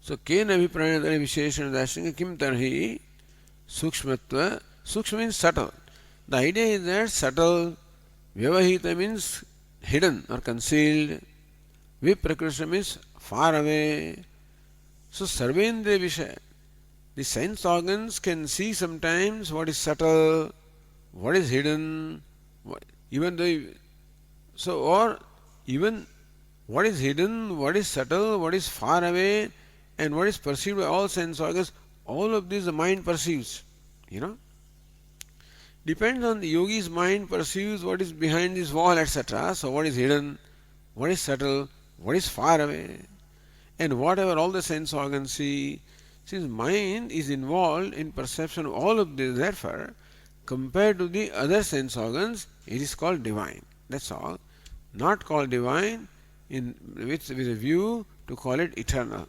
So, केन अभिप्रायेण विशेषण दार्शनिक किम तरहि सूक्ष्मत्व. Sukshma means subtle. The idea is that subtle, vyavahita means hidden or concealed, viprakrishta means far away. So, sarvendriya vishaya, the sense organs can see sometimes what is subtle, what is hidden, even though, so, or even what is hidden, what is subtle, what is far away, and what is perceived by all sense organs, all of this the mind perceives. Depends on the yogi's mind perceives what is behind this wall, etc. So what is hidden, what is subtle, what is far away, and whatever all the sense organs see. Since mind is involved in perception of all of this, therefore, compared to the other sense organs, it is called divine. That's all. Not called divine with a view to call it eternal.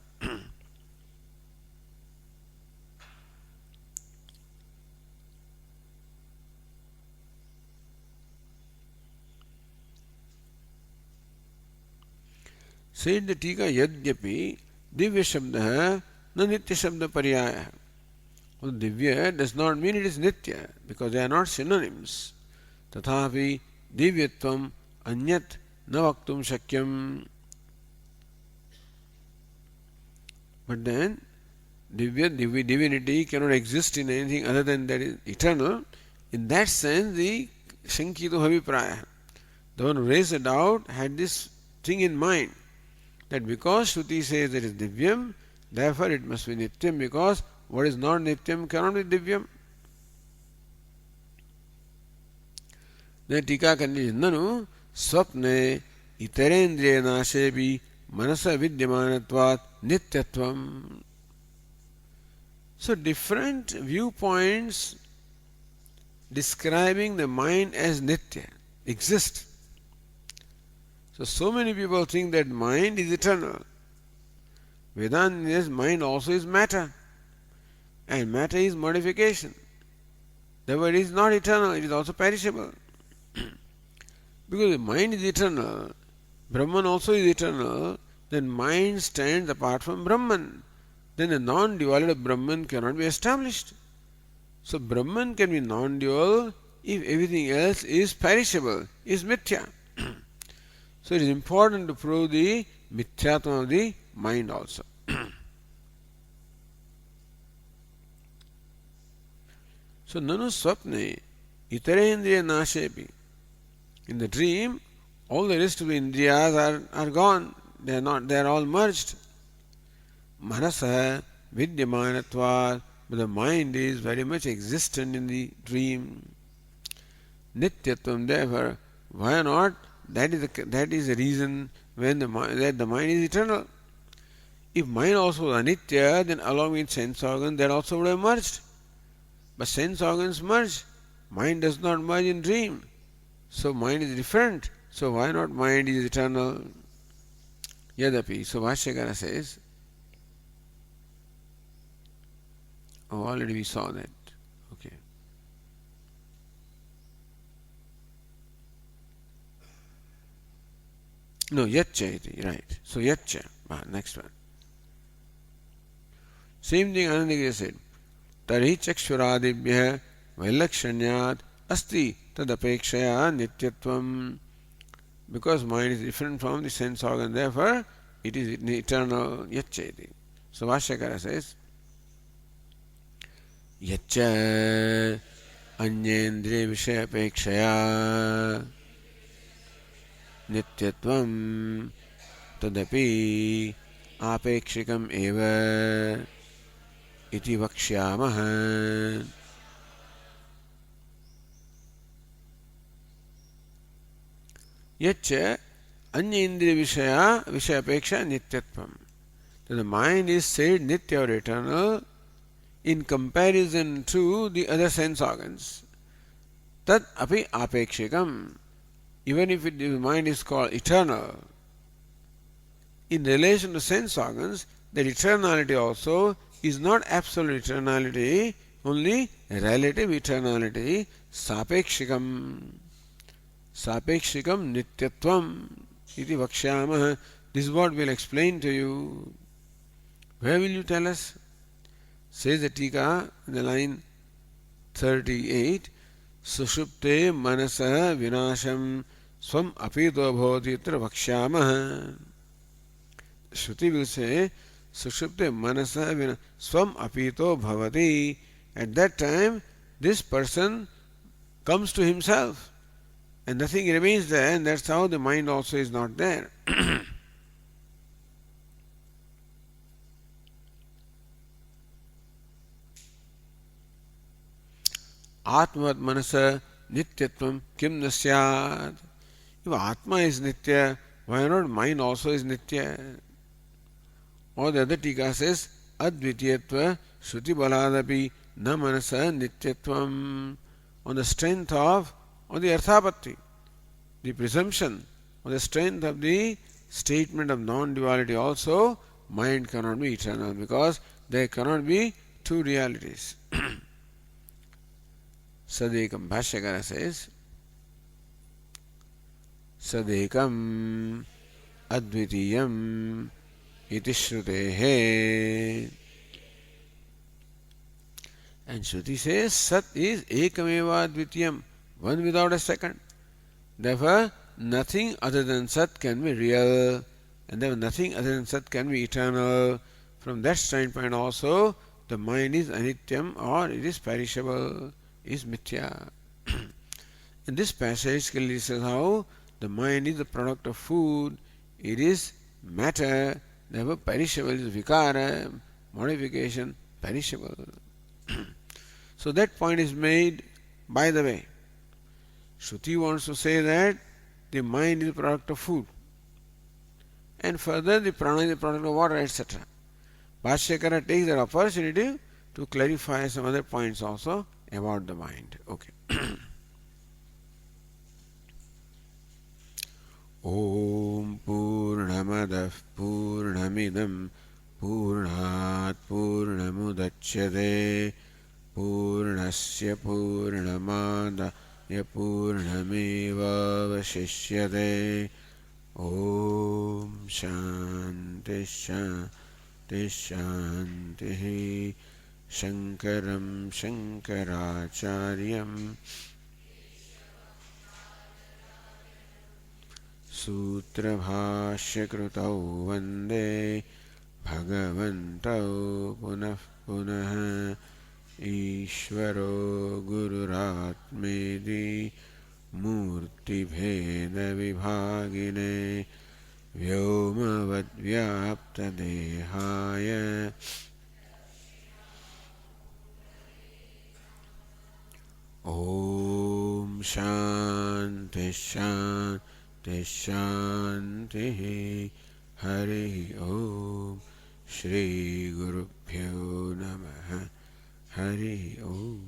Said the Tika Yadyapi Divya Shabda Na Nitya Shabda Paryaya. Well, Divya does not mean it is Nitya because they are not synonyms. Tathapi Divyatvam Anyat Na Vaktum Shakyam. But then divinity cannot exist in anything other than that is eternal. In that sense, the Shankito Havipraya, the one who raised the doubt, had this thing in mind. That because Shruti says it is Divyam, therefore it must be Nityam, because what is not Nityam cannot be Divyam. Then Tika continues, Nanu Swapne Itarendriya Nashebi Manasa Vidyamanatvat Nityatvam. So different viewpoints describing the mind as Nitya exist. So many people think that mind is eternal. Vedanta says mind also is matter. And matter is modification. Therefore it is not eternal, it is also perishable. Because the mind is eternal, Brahman also is eternal, then mind stands apart from Brahman. Then a non-duality Brahman cannot be established. So Brahman can be non-dual if everything else is perishable, is mithya. So it is important to prove the mithyatvam of the mind also. So nanu swapne itarendriya nashepi. In the dream, all the rest of the indriyas are gone. They are all merged. Manasa vidyamanatvat, but the mind is very much existent in the dream. Nityatvam, therefore, why not? That is the reason that the mind is eternal. If mind also was anitya, then along with sense organs, that also would have merged. But sense organs merge. Mind does not merge in dream. So mind is different. So why not mind is eternal? Yadapi. So Bhashyakara says, already we saw that. Okay. No, yatcha iti, right. So yatcha, next one. Same thing Anandagiri said. Tarhi chakshurādibhyah vailakshanyāt asti tadapekshaya nityatvam. because mind is different from the sense organ, therefore it is eternal. Yacheti. So Vashyakara says, Yacha Anyendriya Vishaya Apekshaya Nityatvam Tadapi Apekshikam Eva Iti Vakshyamaha. Yacha Anya Indriya Vishaya Apeksha Nityatvam. So the mind is said Nitya or eternal in comparison to the other sense organs. Tat api apekshikam. Even if the mind is called eternal, in relation to sense organs, that eternality also is not absolute eternality, only relative eternality. Sapekshikam. Sapekshikam nityatvam iti vakshyamah. This is what we'll explain to you. Where will you tell us? Says the Tika in the line 38, Sushupte manasa vinasham swam apito bhavati itra vakshyamah. Shruti will say, Sushupte manasa vinasham swam apito bhavati. At that time, this person comes to himself and nothing remains there, and that's how the mind also is not there. Atmat manasa nityatvam kim nasyat. If Atma is nitya, why not mind also is nitya? Or the other Tika says, Advitiyatva Shruti baladapi na manasa nityatvam. On the strength of, on the arthapatti, the presumption, on the strength of the statement of non-duality also, mind cannot be eternal because there cannot be two realities. Sadekam Bhashyakara says, Sadekam Advitiyam iti Shrutehe. And Shruti says, Sat is Ekameva Advitiyam, one without a second. Therefore, nothing other than Sat can be real, and therefore nothing other than Sat can be eternal. From that standpoint also, the mind is anityam or it is perishable, is mithya. In this passage clearly says how the mind is the product of food, it is matter, therefore perishable is vikara, modification, perishable. So that point is made by the way. Shruti wants to say that the mind is the product of food, and further the prana is the product of water, etc. Bhashyakara takes that opportunity to clarify some other points also about the mind. Okay. Om Purnamadah Purnamidam Purnat Purnamudachyate Purnasya Purnamadaya Purnameva Vashishyate. Om Shanti Shanti Shanti. Shankaram Shankaracharyam Sutra Bhashyakritau Vande Bhagavantau Punah Punah Ishvaro Gururatmedi Murti Bheda Vibhagine Vyomavad Vyapta Dehaya Om Shanti Shanti Shanti. Hari Om. Shri Guru Pyo Namaha. Hari Om.